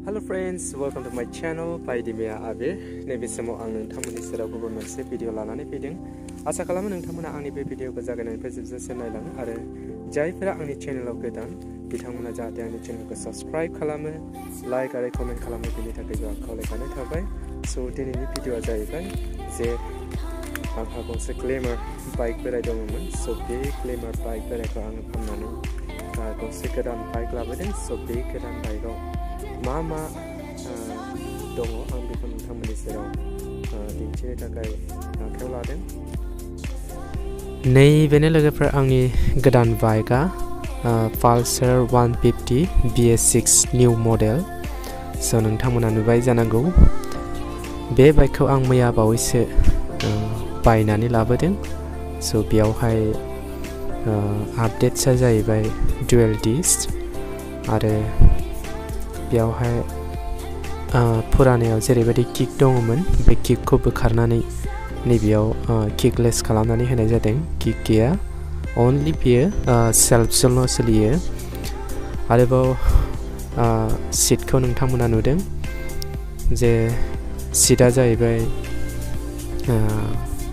Hello friends, welcome to my channel Baidimia Abir. नैबे समाव आं नोंथांमोननि सेराव गुबुन मोनसे भिडिअ लानानै फैदों। आसा खालामो नोंथांमोना आंनि बे भिडिअखौ जागायनायनिफ्राय जोबजासिम नायलाङो आरो जायफोरा आंनि चेनेलाव गोदान बिथांमोना जाहाथे आंनि चेनेलखौ साबस्क्राइब खालामो, लाइक आरो कमेन्ट खालामो बेनि थाखाय आं खावलायनाय थाबाय। सो दिनैनि भिडिअआ जाहैबाय जे आंहा गंसे ग्लेमार बाइक बोराय दङमोन। सो बे ग्लेमार बाइक बोरायखौ आङो फाननानै गंसे गोदान बाइक लाबोदों। सो बे गोदान बाइकआव मा दङ आं बेखौ नोंथांमोननि सेराव दिन्थिनो थाखाय आखायाव लादों। नैबेनो लोगोफोर आंनि गोदान बाइकआ पालसार 150 BS6 निउ मडेल। सो नोंथांमोना नुबाय जानांगौ बे बाइकखौ आं मैया बावैसो बायनानै लाबोदों। सो बेयावहाय आपडेट्सआ जाहैबाय डुएल डिस्क आरो बेयावहाय पुरानायाव जेरैबायदि किक दङमोन बे किकखौ बोखारनानै नैबेयाव किकलेस खालामनानै होनाय जादों। किक गैया, अनलि बेयो सेल्फजोंल' सोलियो। आरोबाव सीटखौ नोंथांमोना नुदों जे सीटआ जाहैबाय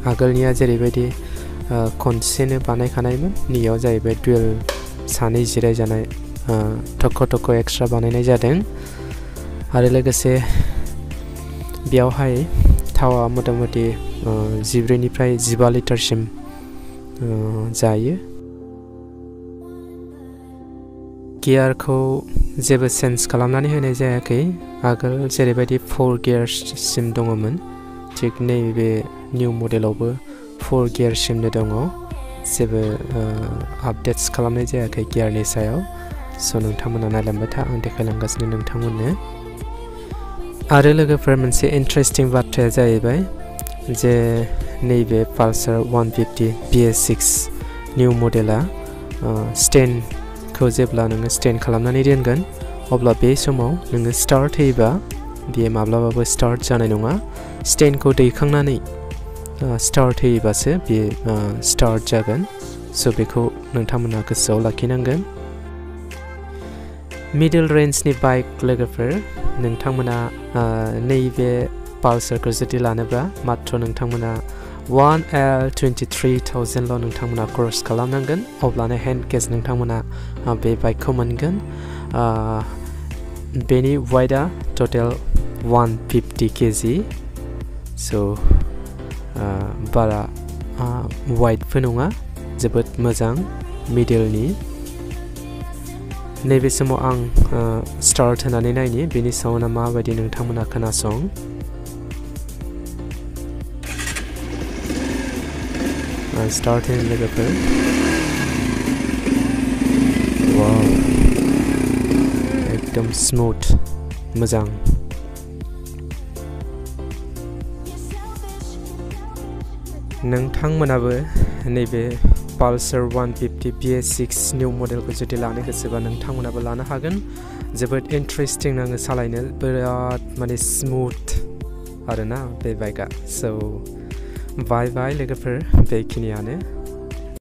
आगोलनिया जेरैबायदि खनसेनो बानायखानायमोन, नैयाव जाहैबाय डुएल सानै जिरायजानाय थख' एक्सट्रा बानायनाय जादों। आरो लोगोसे बेयावहाय थावा मथा-मथि 14 निफ्राय 15 लिटारसिम जायो। गियारखौ जेबो चेन्ज खालामनानै होनाय जायाखै। आगोल जेरैबायदि 4 गियारसिम दङमोन थिग नैबे निउ मडेलावबो 4 गियारसिमनो दङ। जेबो आपडेट्स खालामनाय जायाखै गियारनि सायाव। सो नोंथांमोना नायलांबाय था, आं देखायलांगासिनो नोंथांमोननो। आरो लोगोफोर मोनसे इन्टारेस्टिं बाथ्राया जाहैबाय जे नैबे पालसार 150 BS6 निउ मडेला स्टेन्डखौ जेब्ला नोङो स्टेन्ड खालामनानै दोनगोन अब्ला बे समाव नोङो स्टार्ट होयोबा बेयो माब्लाबाबो स्टार्ट जानाय नङा। स्टेन्डखौ दैखांनानै स्टार्ट होयोबासो बेयो स्टार्ट जागोन। सो बेखौ नोंथांमोना गोसोआव लाखिनांगोन। मिडल रेन्जनि बाइक लोगोफोर नोंथांमोना नैबे पालसारखौ जुदि लानोब्ला मात्र नोंथांमोना 1,23,000ल' नोंथांमोना क्रस खालामनांगोन, अब्लानो हेन्ड केस नोंथांमोना बे बाइकखौ मोनगोन। बेनि वेटआ टटेल 150 kg। सो बारा वाइडबो नङा, जोबोद मोजां मिडलनि। नैबे समाव आं स्टार्ट होनानै नायनि बेनि साउन्डआ माबायदि नोंथांमोना खोनासं। स्टार्ट होनो लोगोफोर। वाव, एकदम स्मुथ, मोजां। नोंथांमोनाबो नैबे पालसार 150 BS6 निउ मडेलखौ जुदि लानो गोसोबा नोंथांमोनाबो लानो हागोन। जोबोद इन्टारेस्टिं नाङो सालायनो, बिराद माने स्मुथ आरोना बे बाइकआ। सो बाय लोगोफोर, बेखिनियानो।